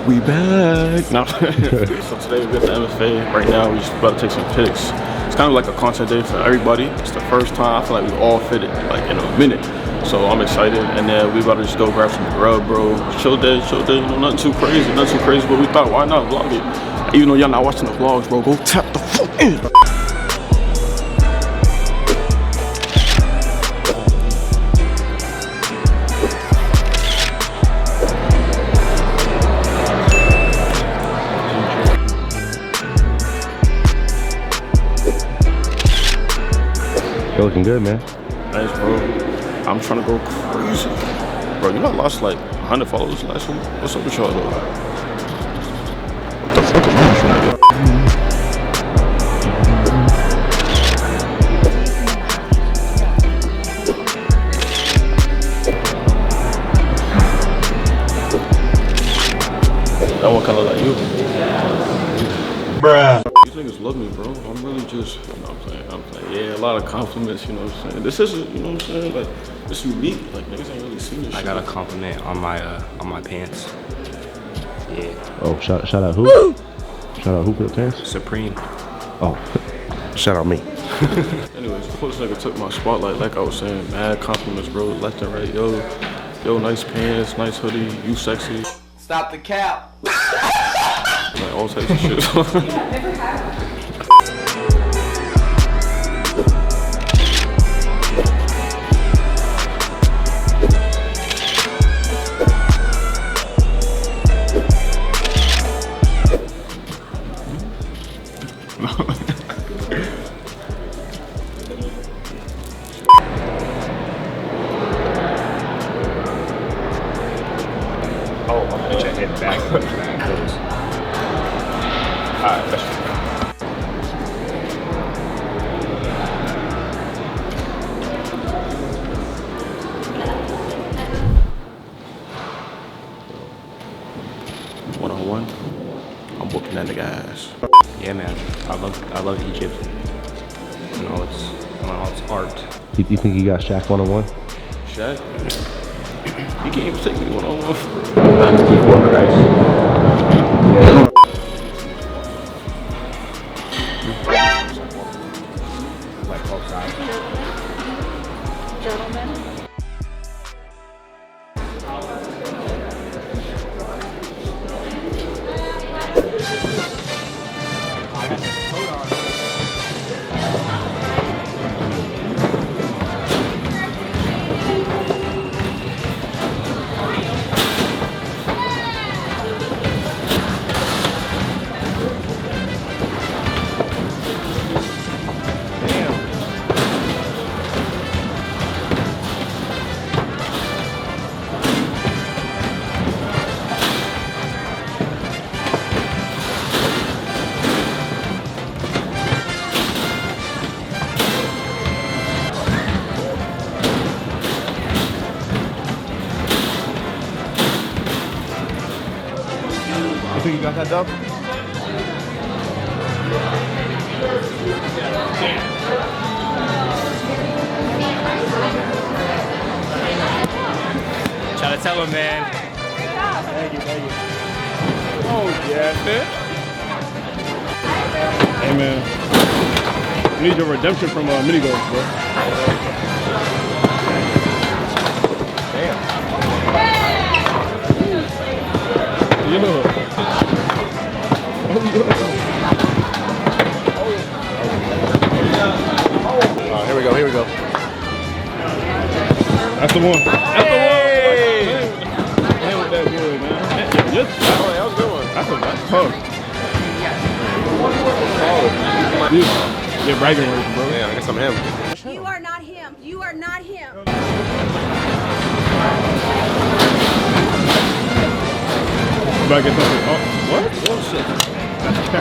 We back. No. So today we're at the MFA. Right now we're just about to take some pics. It's kind of like a content day for everybody. It's the first time I feel like we all fitted like in a minute. So I'm excited, and then we about to just go grab some grub, bro. Chill day, you know, nothing too crazy, but we thought, why not vlog it? Even though y'all not watching the vlogs, bro, go tap the fuck in. You're looking good, man. Thanks, bro. I'm trying to go crazy. Bro, you know I lost like 100 followers last week? What's up with y'all though? What the fuck is wrong with y'all? That one kinda like you. Bruh. These niggas love me, bro. I'm really just, you know what I'm saying? Yeah, a lot of compliments, you know what I'm saying? This isn't, you know what I'm saying? Like, it's unique. Like, niggas ain't really seen this shit. I got a compliment on my pants. Yeah. Oh, shout out who? Woo! Shout out who for the pants? Supreme. Oh, shout out me. Anyways, before this nigga took my spotlight, like I was saying, mad compliments, bro, left and right. Yo, nice pants, nice hoodie, you sexy. Stop the cap. Like, all types of shit. Never have. Oh, I'm gonna check it back. Alright, let's go. One-on-one, I'm whooping that nigga ass. Yeah, man. I love Egypt. You know, it's art. You think you got Shaq one-on-one? Shaq? He can't even take me one-on-one for real. Like both sides. Gentlemen. You think you got that dub? Try to tell him, man. Thank you. Oh, yeah, man. Hey, man. We need your redemption from mini golf, bro. Damn. Yo. Here we go. That's the one. Hey! Damn, with that good, man. That was a good one. That's tough. Yeah, bragging rights, bro. Yeah, I guess I'm him. You are not him. You are not him. About to get something. Oh, what? Bullshit.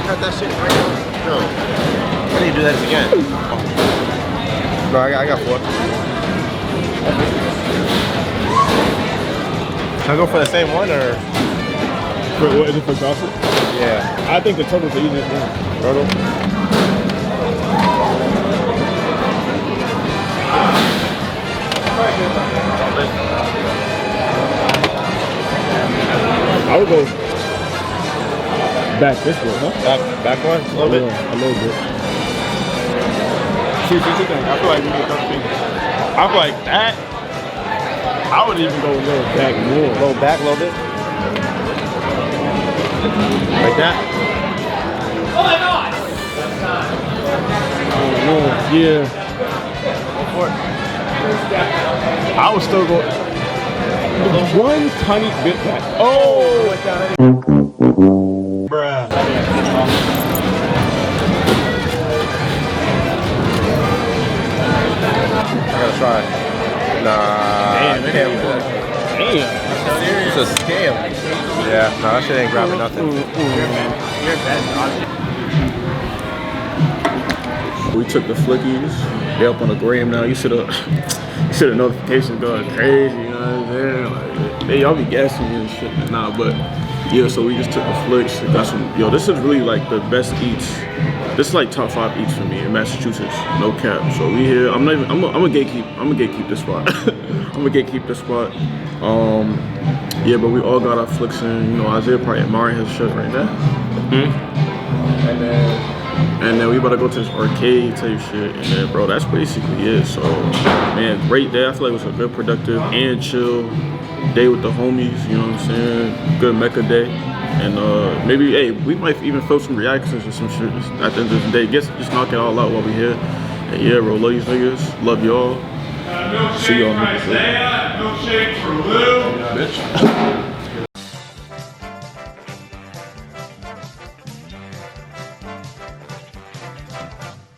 Cut that shit right now. No. I need to do that again. Oh. No, I got 4. Can I go for the same one or? For what is it for gossip? Yeah. I think the turtle's the easiest one. Turtle? I would go Back this way, huh? Back one? A little bit. Yeah, a little bit. See, I feel like we need a couple things. I feel like that. I would even go a little Back more. Roll back a little bit. Like that. Oh, yeah. I would still go One tiny bit back. Oh! Bruh. I gotta try. Nah, I can't do that. Damn. It's a scam. Yeah, no, that shit ain't grabbing nothing. We took the flickies. They up on the gram now. You see the notifications going crazy. You know what I'm saying? Like, they y'all be gassing me and shit. Nah, but yeah. So we just took the flicks. Got some. Yo, this is really like the best eats. This is like top 5 eats for me in Massachusetts. No cap. So we here. I'm gonna gatekeep this spot. I'm gonna gatekeep this spot. Yeah, but we all got our flicks in. You know, Isaiah probably admiring his shirt right now. And then we about to go to this arcade type shit, and then bro, that's basically it. So man, great day. I feel like it was a good, productive and chill day with the homies, you know what I'm saying? Good Mecca day. And maybe, hey, we might even film some reactions or some shit at the end of the day. Just knock it all out while we here. And yeah, bro, love these niggas. Love y'all. See y'all niggas later. No shake for Lou. Bitch.